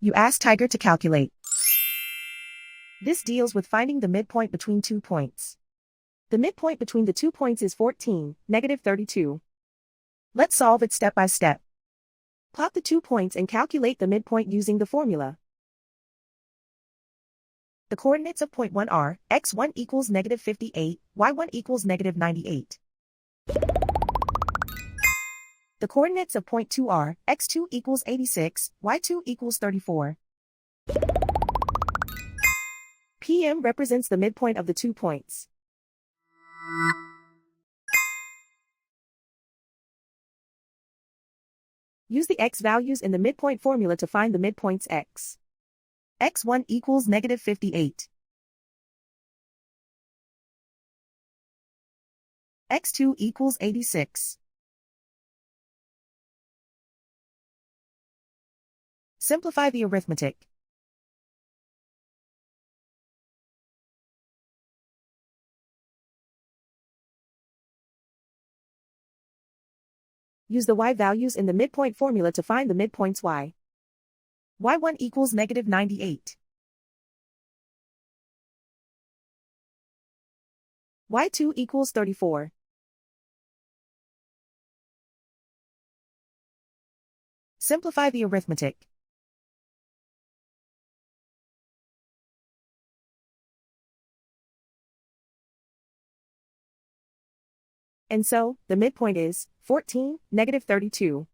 You ask Tiger to calculate. This deals with finding the midpoint between 2 points. The midpoint between the 2 points is 14, negative 32. Let's solve it step by step. Plot the 2 points and calculate the midpoint using the formula. The coordinates of point 1 are, x1 equals negative 58, y1 equals negative 98. The coordinates of point 2 are, x2 equals 86, y2 equals 34. PM represents the midpoint of the 2 points. Use the x values in the midpoint formula to find the midpoints x. x1 equals negative 58. x2 equals 86. Simplify the arithmetic. Use the y values in the midpoint formula to find the midpoints y. y1 equals negative 98. y2 equals 34. Simplify the arithmetic. And so, the midpoint is 14, negative 32.